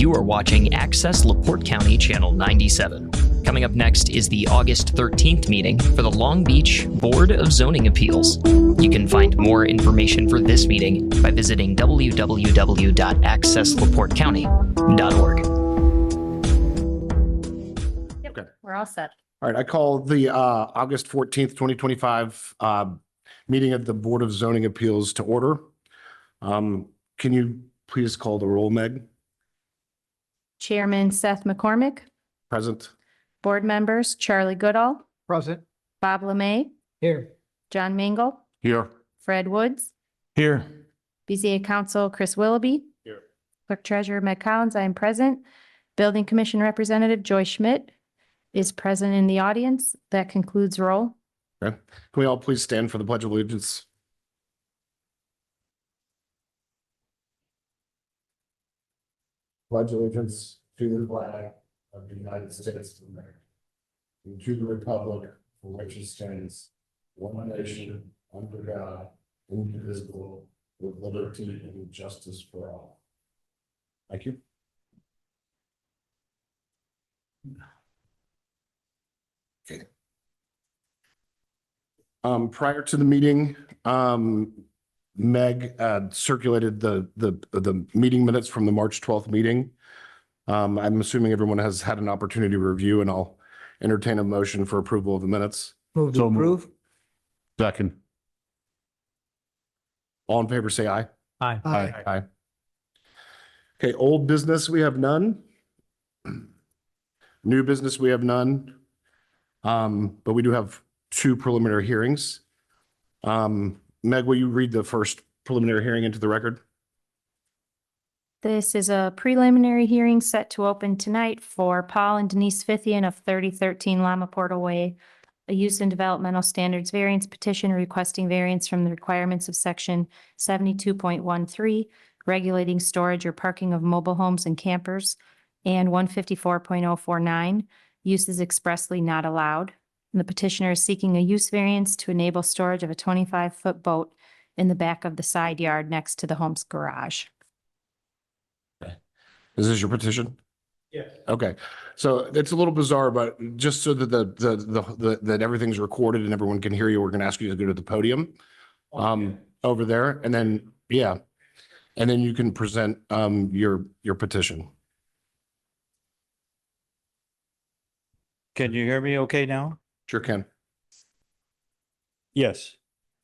You are watching Access LaPorte County Channel 97. Coming up next is the August 13th meeting for the Long Beach Board of Zoning Appeals. You can find more information for this meeting by visiting www.accesslaportecounty.org. Yep, Okay. we're all set. All right, I call the August 14th, 2025 meeting of the Board of Zoning Appeals to order. Can you please call the roll, Meg? Chairman Seth McCormick, Present. board members Charlie Goodall, Present. Bob LeMay, Here. John Mangle, Here. Fred Woods, Here. BZA Council Chris Willoughby. Here. Clerk Treasurer Meg Collins, I am present. Building Commission Representative Joy Schmidt is present in the audience. That concludes roll. Okay. Can we all please stand for the Pledge of Allegiance? Pledge allegiance to the flag of the United States of America and to the republic for which it stands, one nation, under God, indivisible, with liberty and justice for all. Thank you. Okay. Prior to the meeting, Meg circulated the meeting minutes from the March 12th meeting. I'm assuming everyone has had an opportunity to review, and I'll entertain a motion for approval of the minutes. Move to approve. Second. All in favor, say aye. Aye. Aye. Okay, old business, we have none. New business, we have none. But we do have two preliminary hearings. Meg, will you read the first preliminary hearing into the record? This is a preliminary hearing set to open tonight for Paul and Denise Fithian of 3013 Lama Portal Way, a use and developmental standards variance petition requesting variance from the requirements of section 72.13, regulating storage or parking of mobile homes and campers, and 154.049, uses expressly not allowed. And the petitioner is seeking a use variance to enable storage of a 25-foot boat in the back of the side yard next to the home's garage. Is this your petition? Yes. Okay, so it's a little bizarre, but just so that that everything's recorded and everyone can hear you, we're gonna ask you to go to the podium over there, and then, yeah. And then you can present your petition. Can you hear me okay now? Sure can. Yes.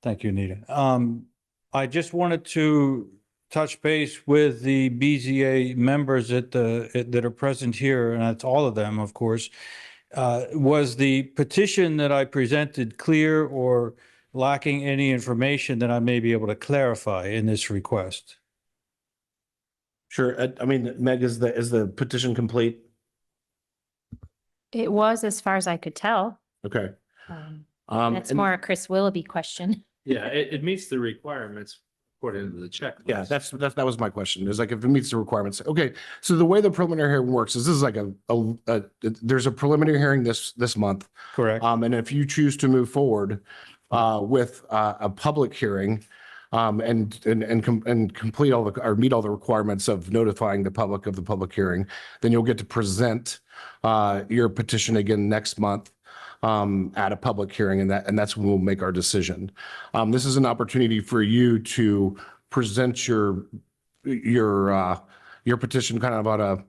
Thank you, Anita. I just wanted to touch base with the BZA members that are present here, and that's all of them, of course. Was the petition that I presented clear or lacking any information that I may be able to clarify in this request? Sure. I mean, Meg, is the petition complete? It was, as far as I could tell. Okay. That's and- more a Chris Willoughby question. Yeah, it meets the requirements according to the checklist. Yeah, that was my question. Is like if it meets the requirements. Okay, so the way the preliminary hearing works is this is like there's a preliminary hearing this month. Correct. And if you choose to move forward with a public hearing and complete all the or meet all the requirements of notifying the public of the public hearing, then you'll get to present your petition again next month at a public hearing, and that's when we'll make our decision. This is an opportunity for you to present your petition kind of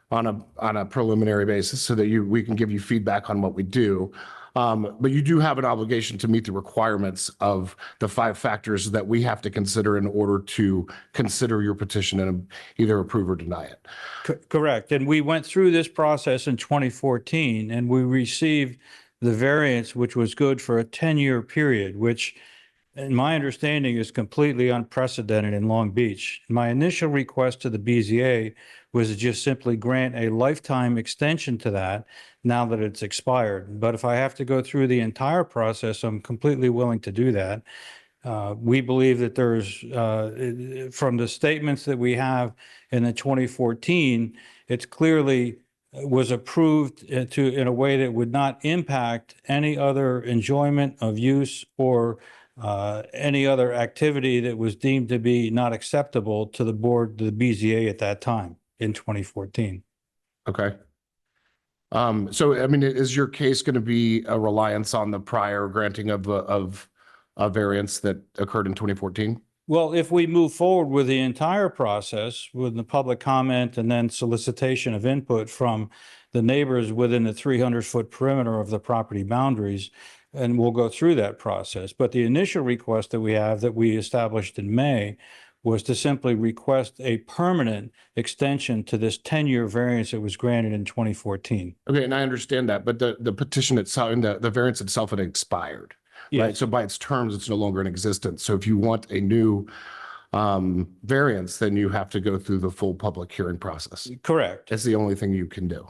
on a preliminary basis so that we can give you feedback on what we do. But you do have an obligation to meet the requirements of the 5 factors that we have to consider in order to consider your petition and either approve or deny it. Correct. And we went through this process in 2014 and we received the variance, which was good for a 10-year period, which in my understanding is completely unprecedented in Long Beach. My initial request to the BZA was to just simply grant a lifetime extension to that now that it's expired. But if I have to go through the entire process, I'm completely willing to do that. We believe that there's, from the statements that we have in the 2014, it's clearly was approved in a way that would not impact any other enjoyment of use or any other activity that was deemed to be not acceptable to the board, the BZA at that time. in 2014. Okay. So, I mean, is your case going to be a reliance on the prior granting of a variance that occurred in 2014? Well, if we move forward with the entire process, with the public comment and then solicitation of input from the neighbors within the 300-foot perimeter of the property boundaries, and we'll go through that process. But the initial request that we have, that we established in May, was to simply request a permanent extension to this 10-year variance that was granted in 2014. Okay, and I understand that, but the petition itself and the variance itself had expired, right? Yes. So by its terms, it's no longer in existence. So if you want a new variance, then you have to go through the full public hearing process. Correct, That's the only thing you can do.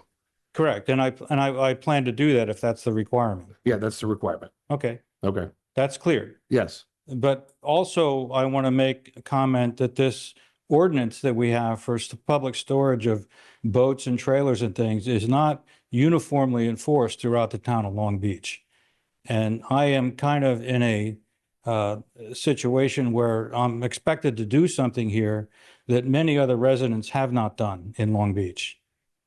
correct. And I plan to do that if that's the requirement. Yeah, that's the requirement. Okay, Okay, that's clear. yes. But also, I want to make a comment that this ordinance that we have for public storage of boats and trailers and things is not uniformly enforced throughout the town of Long Beach. And I am kind of in a situation where I'm expected to do something here that many other residents have not done in Long Beach.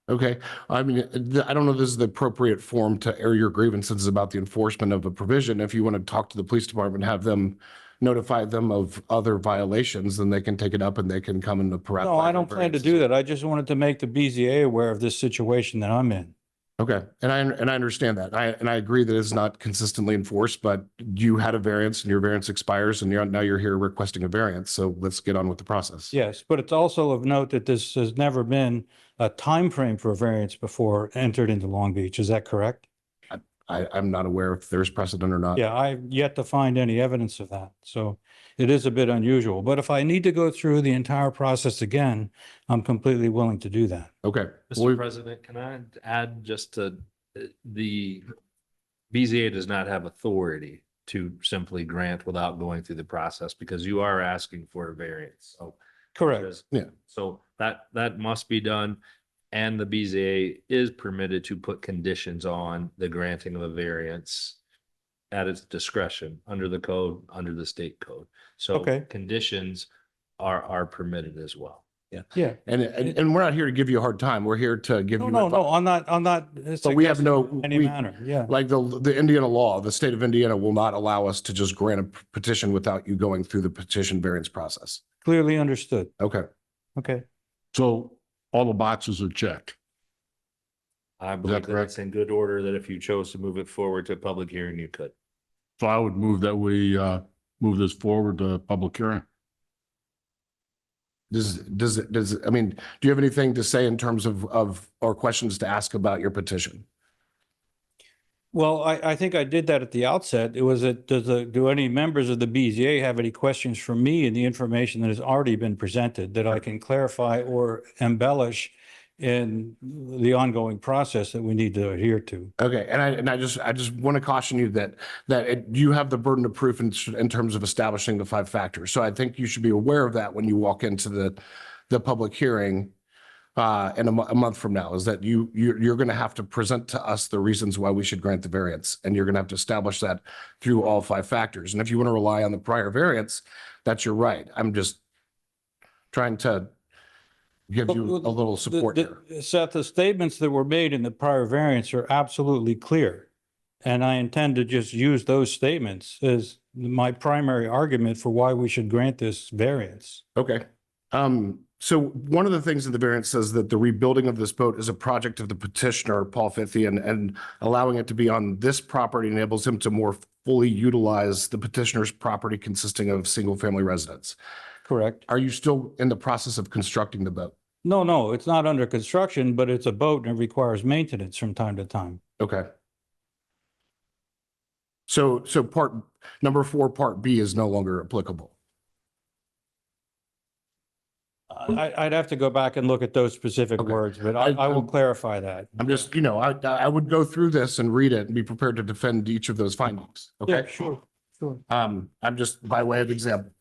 Okay, I mean, I don't know if this is the appropriate form to air your grievances about the enforcement of a provision. If you want to talk to the police department, have them notify them of other violations, then they can take it up and they can come into. No, I don't plan to do that. I just wanted to make the BZA aware of this situation that I'm in. Okay, and I understand that. I agree that it's not consistently enforced, but you had a variance and your variance expires and now you're here requesting a variance. So let's get on with the process. Yes, but it's also of note that this has never been a time frame for a variance before entered into Long Beach. Is that correct? I'm not aware if there's precedent or not. Yeah, I've yet to find any evidence of that. So it is a bit unusual. But if I need to go through the entire process again, I'm completely willing to do that. Okay. Mr. President, can I add just to the BZA does not have authority to simply grant without going through the process because you are asking for a variance. So Correct. Yeah. So that must be done. And the BZA is permitted to put conditions on the granting of a variance at its discretion under the code, under the state code. So Okay. conditions are permitted as well. Yeah. And we're not here to give you a hard time. We're here to give No, you. no, advice. no, I'm not. But we have no, suggesting in Any we- manner, yeah. like the Indiana law, the state of Indiana will not allow us to just grant a petition without you going through the petition variance process. Clearly understood. Okay. Okay. So all the boxes are checked. I believe that correct? it's in good order that if you chose to move it forward to a public hearing, you could. So I would move that we move this forward to public hearing. I mean, do you have anything to say in terms of, or questions to ask about your petition? Well, I think I did that at the outset. It was that, do any members of the BZA have any questions for me in the information that has already been presented that I can clarify or embellish in the ongoing process that we need to adhere to? Okay, and I just want to caution you that you have the burden of proof in terms of establishing the 5 factors. So I think you should be aware of that when you walk into the public hearing in a month from now, is that you're going to have to present to us the reasons why we should grant the variance, and you're going to have to establish that through all 5 factors. And if you want to rely on the prior variance, that's your right. I'm just trying to give you a little support here. Seth, the statements that were made in the prior variance are absolutely clear. And I intend to just use those statements as my primary argument for why we should grant this variance. Okay. So one of the things in the variance says that the rebuilding of this boat is a project of the petitioner, Paul Fithian, and allowing it to be on this property enables him to more fully utilize the petitioner's property consisting of single-family residence. Correct? Are you still in the process of constructing the boat? No, it's not under construction, but it's a boat and it requires maintenance from time to time. Okay. So part number 4, part B is no longer applicable. I'd have to go back and look at those specific Okay. words, but I will clarify that. I'm just, I would go through this and read it and be prepared to defend each of those findings. Yeah, Okay. sure. I'm just by way of example.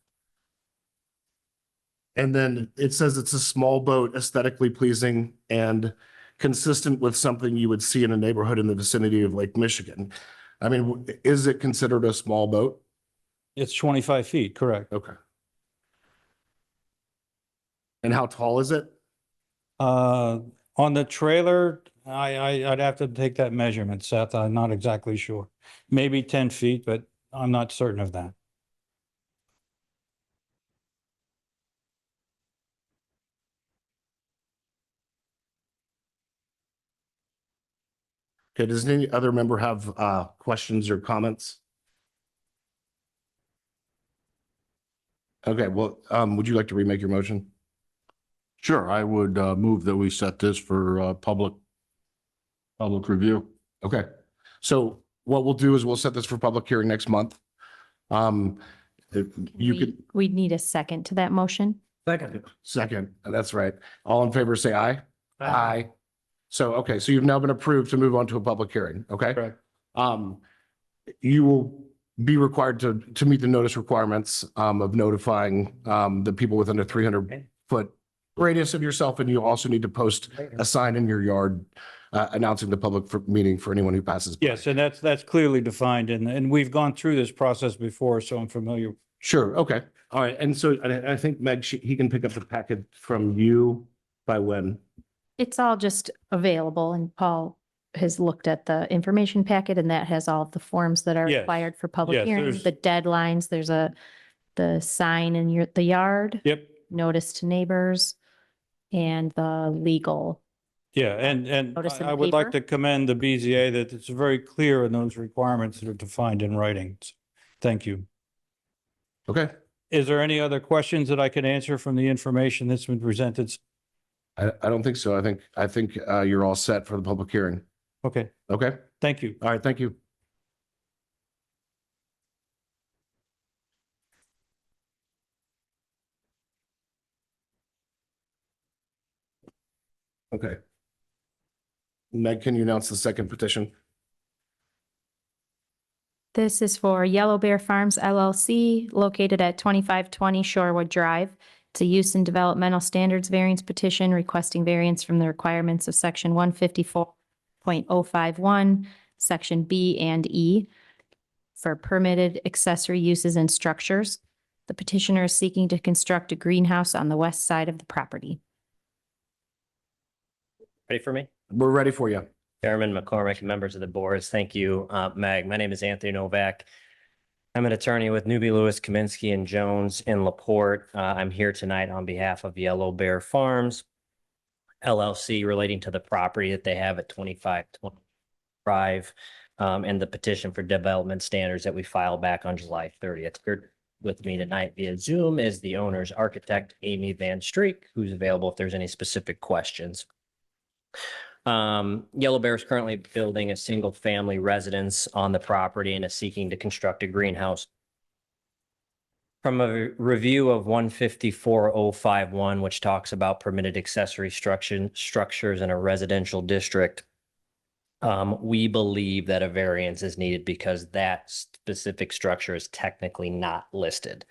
And then it says it's a small boat, aesthetically pleasing and consistent with something you would see in a neighborhood in the vicinity of Lake Michigan. I mean, is it considered a small boat? It's 25 feet, correct. Okay. And how tall is it? On the trailer, I'd have to take that measurement, Seth. I'm not exactly sure. Maybe 10 feet, but I'm not certain of that. Okay, does any other member have questions or comments? Okay, well, would you like to remake your motion? Sure, I would move that we set this for public review. Okay, so what we'll do is we'll set this for public hearing next month. If you could, We'd need a second to that motion. second, that's right. All in favor, say aye. Aye. So, okay, so you've now been approved to move on to a public hearing, okay? Correct. You will be required to meet the notice requirements of notifying the people within a 300-foot radius of yourself, and you also need to post a sign in your yard announcing the public meeting for anyone who passes by. Yes, and that's clearly defined, and we've gone through this process before, so I'm familiar. Sure, okay, all right, and so I think Meg, he can pick up the packet from you by when? It's all just available and Paul has looked at the information packet and that has all of the forms that are Yes. required for public Yes, hearings, there's- the deadlines, there's the sign in the yard, Yep. notice to neighbors, and the legal. Yeah, and Notice in I the would like paper? to commend the BZA that it's very clear in those requirements that are defined in writing. Thank you. Okay, Is there any other questions that I can answer from the information that's been presented? I don't think so. I think you're all set for the public hearing. Okay, Okay, thank you. all right, thank you. Okay. Meg, can you announce the second petition? This is for Yellow Bear Farms LLC located at 2520 Shorewood Drive. It's a use and developmental standards variance petition requesting variance from the requirements of section 154.051, section B and E for permitted accessory uses and structures. The petitioner is seeking to construct a greenhouse on the west side of the property. Ready for me? We're ready for you. Chairman McCormick, and members of the boards, thank you. Meg, my name is Anthony Novak. I'm an attorney with Newby Lewis, Kaminsky and Jones in LaPorte. I'm here tonight on behalf of Yellow Bear Farms LLC relating to the property that they have at 2520 Drive and the petition for development standards that we filed back on July 30th. Here with me tonight via Zoom is the owner's architect, Amy Van Streek, who's available if there's any specific questions. Yellow Bear is currently building a single family residence on the property and is seeking to construct a greenhouse. From a review of 154.051, which talks about permitted accessory structures in a residential district, we believe that a variance is needed because that specific structure is technically not listed.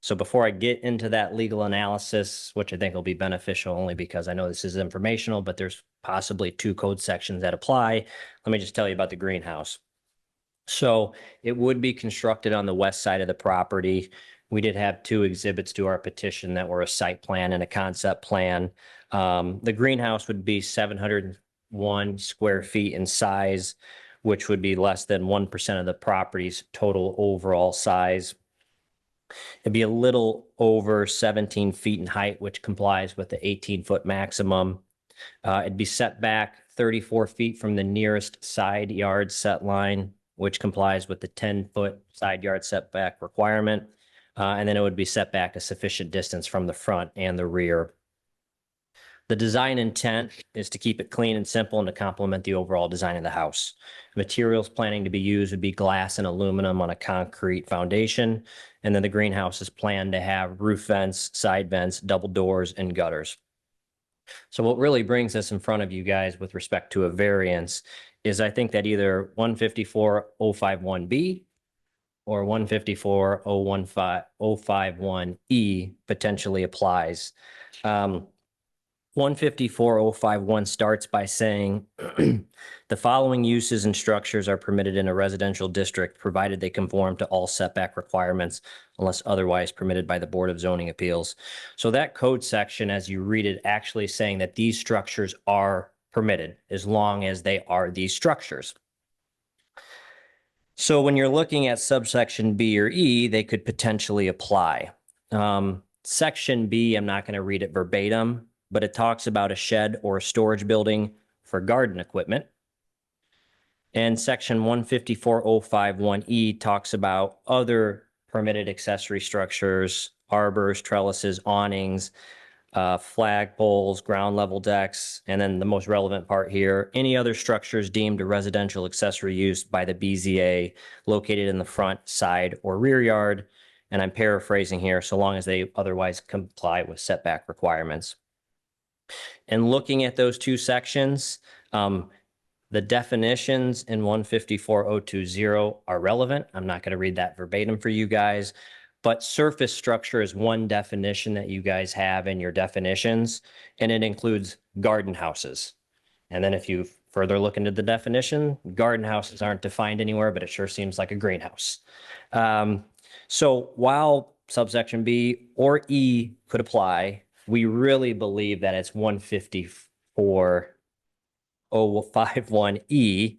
So before I get into that legal analysis, which I think will be beneficial only because I know this is informational, but there's possibly 2 code sections that apply. Let me just tell you about the greenhouse. So it would be constructed on the west side of the property. We did have 2 exhibits to our petition that were a site plan and a concept plan. The greenhouse would be 701 square feet in size, which would be less than 1% of the property's total overall size. It'd be a little over 17 feet in height, which complies with the 18-foot maximum. It'd be set back 34 feet from the nearest side yard set line, which complies with the 10-foot side yard setback requirement. And then it would be set back a sufficient distance from the front and the rear. The design intent is to keep it clean and simple and to complement the overall design of the house. Materials planning to be used would be glass and aluminum on a concrete foundation. And then the greenhouse is planned to have roof vents, side vents, double doors, and gutters. So what really brings us in front of you guys with respect to a variance is I think that either 154.051B or 154.051E potentially applies. 154.051 starts by saying the following uses and structures are permitted in a residential district, provided they conform to all setback requirements unless otherwise permitted by the Board of Zoning Appeals. So that code section, as you read it, actually saying that these structures are permitted as long as they are these structures. So when you're looking at subsection B or E, they could potentially apply. Section B, I'm not going to read it verbatim, but it talks about a shed or a storage building for garden equipment. And section 154.051E talks about other permitted accessory structures, arbors, trellises, awnings, flag poles, ground level decks, and then the most relevant part here, any other structures deemed a residential accessory use by the BZA located in the front, side, or rear yard. And I'm paraphrasing here, so long as they otherwise comply with setback requirements. And looking at those two sections, the definitions in 154.020 are relevant. I'm not going to read that verbatim for you guys, but surface structure is one definition that you guys have in your definitions, and it includes garden houses. And then if you further look into the definition, garden houses aren't defined anywhere, but it sure seems like a greenhouse. So while subsection B or E could apply, we really believe that it's 154.051E,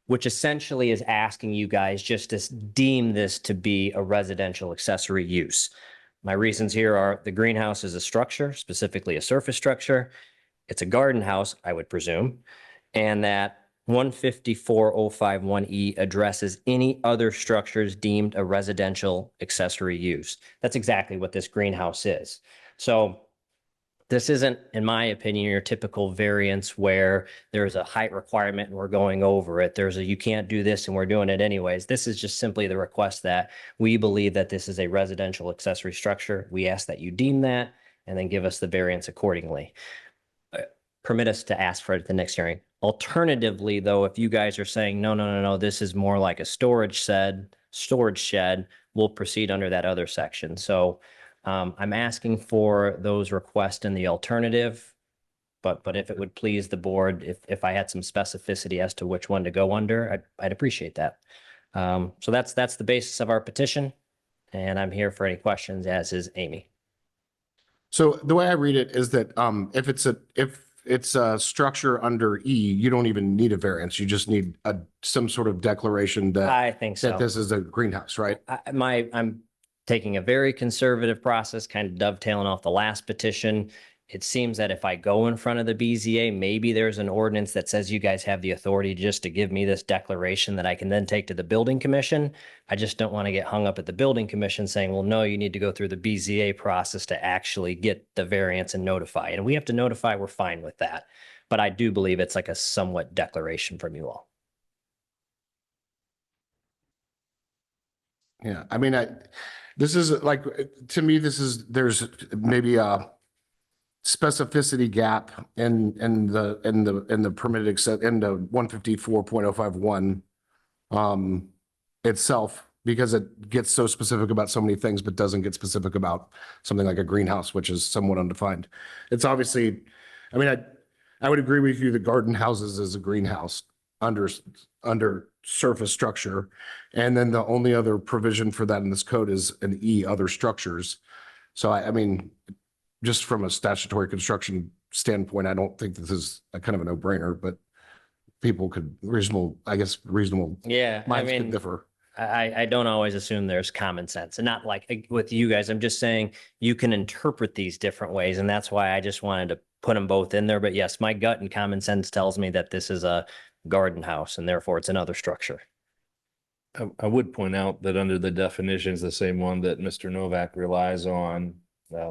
which essentially is asking you guys just to deem this to be a residential accessory use. My reasons here are the greenhouse is a structure, specifically a surface structure. It's a garden house, I would presume, and that 154.051E addresses any other structures deemed a residential accessory use. That's exactly what this greenhouse is. So this isn't, in my opinion, your typical variance where there's a height requirement and we're going over it. There's a, you can't do this and we're doing it anyways. This is just simply the request that we believe that this is a residential accessory structure. We ask that you deem that and then give us the variance accordingly. Permit us to ask for it at the next hearing. Alternatively, though, if you guys are saying, no, this is more like a storage shed, we'll proceed under that other section. So I'm asking for those requests in the alternative, but if it would please the board, if I had some specificity as to which one to go under, I'd appreciate that. So that's the basis of our petition, and I'm here for any questions, as is Amy. So the way I read it is that if it's a structure under E, you don't even need a variance. You just need some sort of declaration that I think so. that this is a greenhouse, right? I'm taking a very conservative process, kind of dovetailing off the last petition. It seems that if I go in front of the BZA, maybe there's an ordinance that says you guys have the authority just to give me this declaration that I can then take to the building commission. I just don't want to get hung up at the building commission saying, well, no, you need to go through the BZA process to actually get the variance and notify. And we have to notify, we're fine with that. But I do believe it's like a somewhat declaration from you all. Yeah, I mean, this is like, to me, there's maybe a specificity gap in the permitted in the 154.051 itself, because it gets so specific about so many things, but doesn't get specific about something like a greenhouse, which is somewhat undefined. It's obviously, I mean, I would agree with you that garden houses is a greenhouse under surface structure. And then the only other provision for that in this code is an E, other structures. So I mean, just from a statutory construction standpoint, I don't think this is a kind of a no-brainer, but people could reasonable Yeah, minds could differ. I don't always assume there's common sense, and not like with you guys. I'm just saying you can interpret these different ways, and that's why I just wanted to put them both in there. But yes, my gut and common sense tells me that this is a garden house and therefore it's another structure. I would point out that under the definitions, the same one that Mr. Novak relies on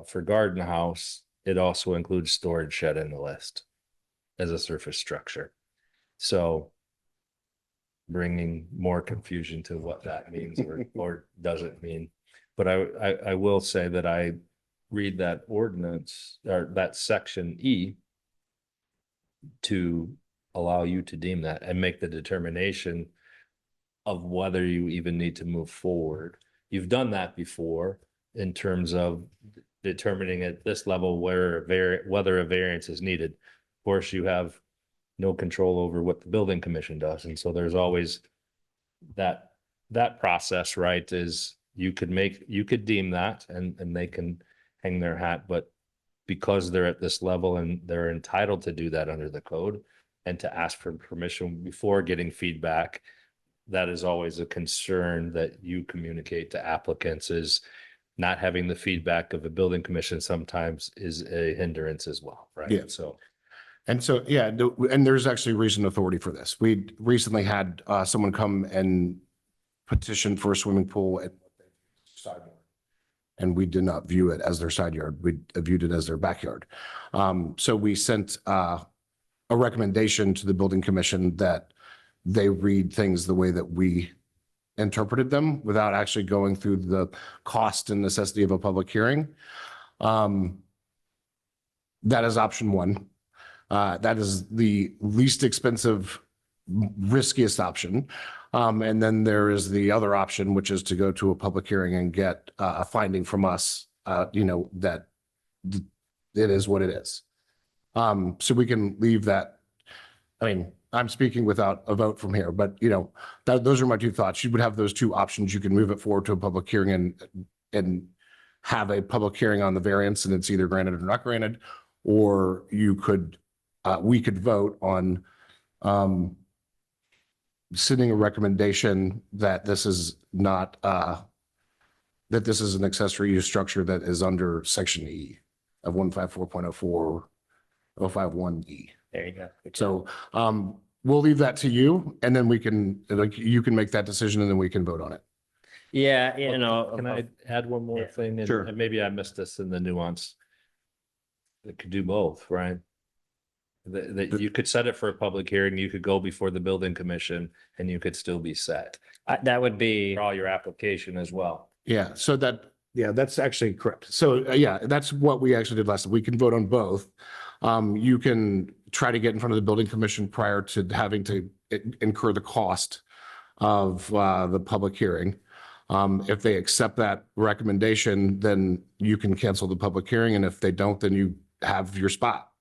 for garden house, it also includes storage shed in the list as a surface structure. So bringing more confusion to what that means or doesn't mean. But I will say that I read that ordinance or that section E to allow you to deem that and make the determination of whether you even need to move forward. You've done that before in terms of determining at this level whether a variance is needed. Of course, you have no control over what the building commission does. And so there's always that process, right? Is you could deem that and they can hang their hat, but because they're at this level and they're entitled to do that under the code and to ask for permission before getting feedback, that is always a concern that you communicate to applicants. Is not having the feedback of the building commission sometimes is a hindrance as well, right? Yeah. So And so, yeah, and there's actually recent authority for this. We recently had someone come and petition for a swimming pool at side yard. And we did not view it as their side yard. We viewed it as their backyard. So we sent a recommendation to the building commission that they read things the way that we interpreted them without actually going through the cost and necessity of a public hearing. That is option one. That is the least expensive, riskiest option. And then there is the other option, which is to go to a public hearing and get a finding from us, that it is what it is. So we can leave that. I mean, I'm speaking without a vote from here, but those are my two thoughts. You would have those two options. You can move it forward to a public hearing and have a public hearing on the variance, and it's either granted or not granted, or you could, we could vote on sending a recommendation that this is not, that this is an accessory use structure that is under section E of 154.04, 051E. There you go. So we'll leave that to you, and then we can, you can make that decision, and then we can vote on it. Yeah, can I add one more Yeah. thing? And- Sure. And maybe I missed this in the nuance. It could do both, right? That you could set it for a public hearing, you could go before the building commission, and you could still be set. That would be, Draw your application as well. Yeah, so that's actually correct. So yeah, that's what we actually did last time. We can vote on both. You can try to get in front of the building commission prior to having to incur the cost of the public hearing. If they accept that recommendation, then you can cancel the public hearing, and if they don't, then you have your spot.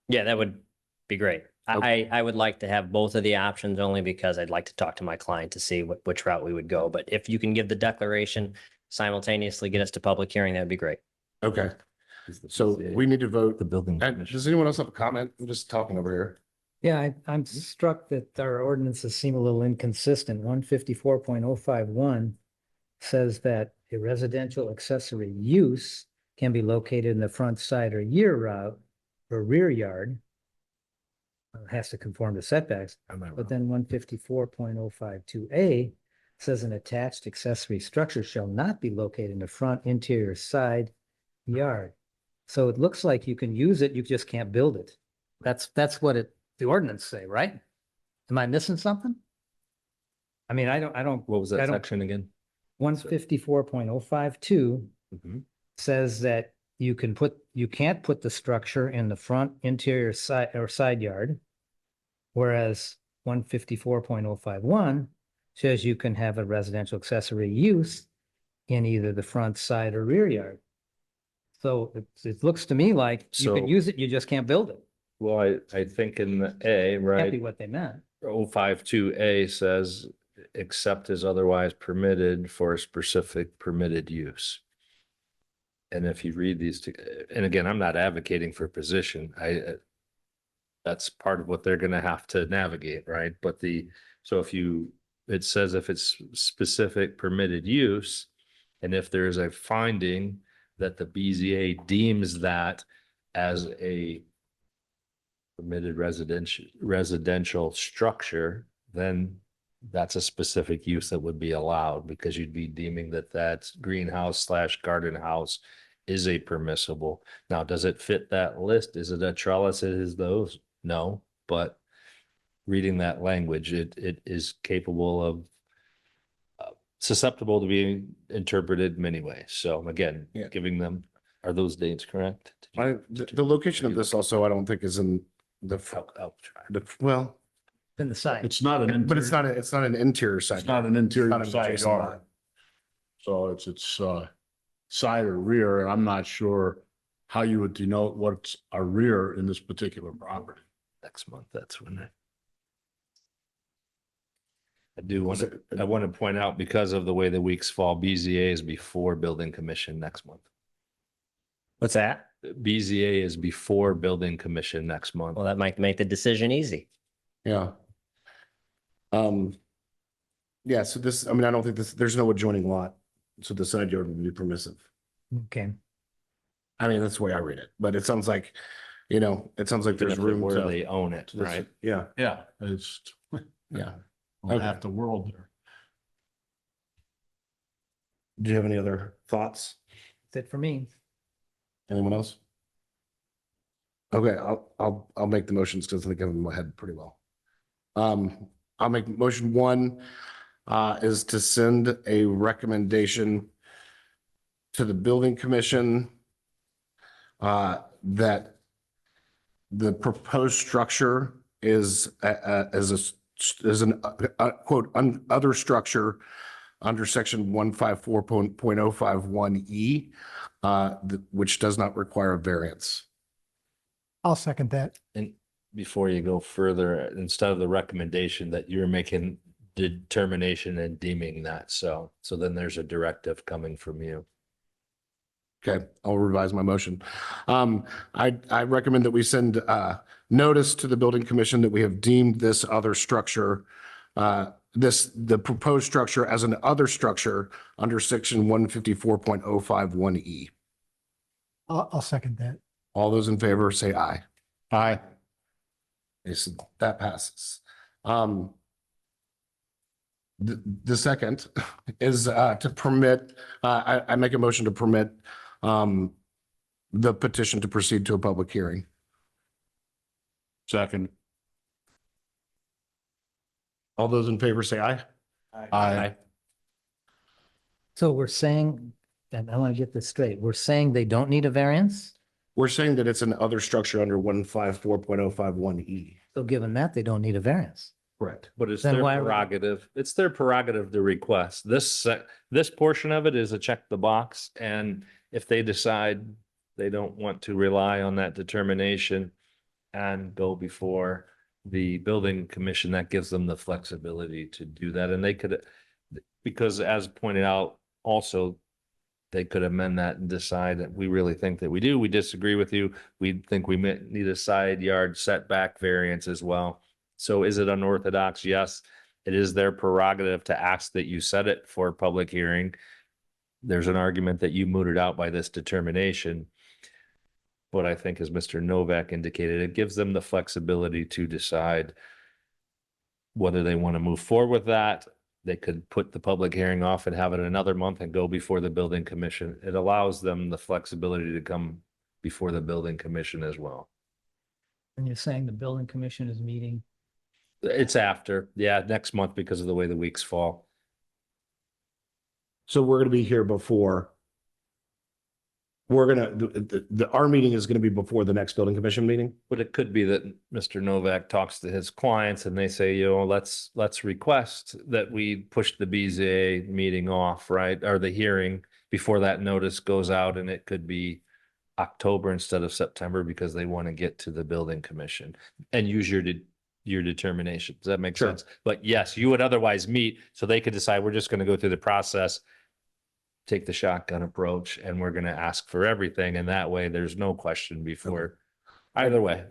yeah, that would be great. I would like to have both of the options only because I'd like to talk to my client to see which route we would go. But if you can give the declaration simultaneously, get us to public hearing, that'd be great. Okay, so we need to vote. The building. And does anyone else have a comment? I'm just talking over here. Yeah, I'm struck that our ordinances seem a little inconsistent. 154.051 says that a residential accessory use can be located in the front, side, or rear yard. It has to conform to setbacks, but then 154.052A says an attached accessory structure shall not be located in the front, interior, side yard. So it looks like you can use it, you just can't build it. That's what the ordinance say, right? Am I missing something? I mean, I don't, What was I that don't- section again? 154.052 Mhm. says that you can't put the structure in the front, interior, side, or side yard. Whereas 154.051 says you can have a residential accessory use in either the front, side, or rear yard. So it looks to me like you can So- use it, you just can't build it. Well, I think in the A, Can't be right, what they meant. 052A says, except as otherwise permitted for a specific permitted use. And if you read these, and again, I'm not advocating for position, that's part of what they're gonna have to navigate, right? But so it says if it's specific permitted use, and if there's a finding that the BZA deems that as a permitted residential structure, then that's a specific use that would be allowed, because you'd be deeming that that's greenhouse/garden house is a permissible. Now, does it fit that list? Is it a trellis? It is those? No, but reading that language, it is capable of susceptible to being interpreted many ways. So again, Yeah. giving them, are those dates correct? The location of this also, I don't think is in I'll try. well, In the side. It's not an. but it's not an interior side. It's not an interior Not an side adjacent yard. lot. So it's side or rear, and I'm not sure how you would denote what's a rear in this particular property. Next month, that's when I want to point out, because of the way the weeks fall, BZA is before building commission next month. What's that? BZA is before building commission next month. Well, that might make the decision easy. Yeah. Yeah, so this, I mean, I don't think there's no adjoining lot, so the side yard would be permissive. Okay. I mean, that's the way I read it, but it sounds like, it sounds like Even there's if it room were to. they own it, right? Yeah, Yeah, it's yeah. half the world there. Do you have any other thoughts? That's it for me. Anyone else? Okay, I'll make the motions because I think I have them in my head pretty well. I'll make motion one, is to send a recommendation to the building commission, that the proposed structure is an quote, other structure under section 154.051E, which does not require a variance. I'll second that. And before you go further, instead of the recommendation, that you're making determination and deeming that, so then there's a directive coming from you. Okay, I'll revise my motion. I recommend that we send notice to the building commission that we have deemed this other structure, the proposed structure as an other structure under section 154.051E. I'll second that. All those in favor say aye. Aye. Okay, so that passes. The second is to permit, I make a motion to permit the petition to proceed to a public hearing. Second. All those in favor say aye. Aye. So we're saying, and I want to get this straight, we're saying they don't need a variance? We're saying that it's an other structure under 154.051E. So given that, they don't need a variance. Correct. But it's Then their why- prerogative. It's their prerogative to request. This portion of it is a check the box, and if they decide they don't want to rely on that determination and go before the building commission, that gives them the flexibility to do that. And they could, because as pointed out, also, they could amend that and decide that we really think that we do. We disagree with you. We think we need a side yard setback variance as well. So is it unorthodox? Yes, it is their prerogative to ask that you set it for a public hearing. There's an argument that you mooted out by this determination. But I think, as Mr. Novak indicated, it gives them the flexibility to decide whether they want to move forward with that. They could put the public hearing off and have it another month and go before the building commission. It allows them the flexibility to come before the building commission as well. And you're saying the building commission is meeting? It's after, yeah, next month because of the way the weeks fall. So we're going to be here before. We're going to, our meeting is going to be before the next building commission meeting. But it could be that Mr. Novak talks to his clients and they say, let's request that we push the BZA meeting off, right? Or the hearing before that notice goes out, and it could be October instead of September because they want to get to the building commission and use your determination. Does that make Sure. sense? But yes, you would otherwise meet, so they could decide, we're just going to go through the process, take the shotgun approach, and we're going to ask for everything. And that way there's no question before. Either way,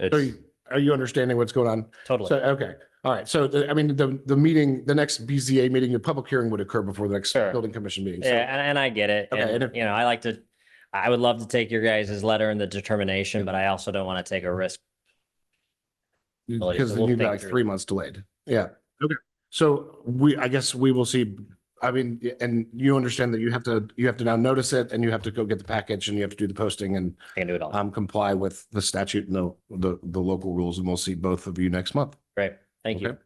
Are you understanding what's going on? Totally. So, okay, all right. So I mean, the meeting, the next BZA meeting, the public hearing would occur before the next Sure. building commission meeting. So- Yeah, and I get it. Okay, And, and if- I would love to take your guys' letter and the determination, but I also don't want to take a risk. Because then We'll you've got think like through 3 months delayed. Yeah. Okay. So I guess we will see. I mean, and you understand that you have to now notice it, and you have to go get the package, and you have to do the posting and I can do it all. comply with the statute and the local rules, and we'll see both of you next month. Great. Thank you. Okay.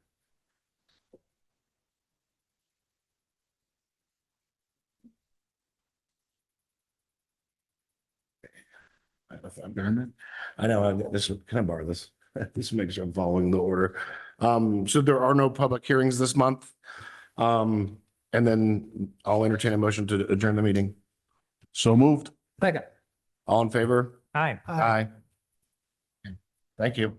I know, can I borrow this? This makes sure I'm following the order. So there are no public hearings this month. And then I'll entertain a motion to adjourn the meeting. So moved. Second. All in favor? Aye. Aye. Thank you.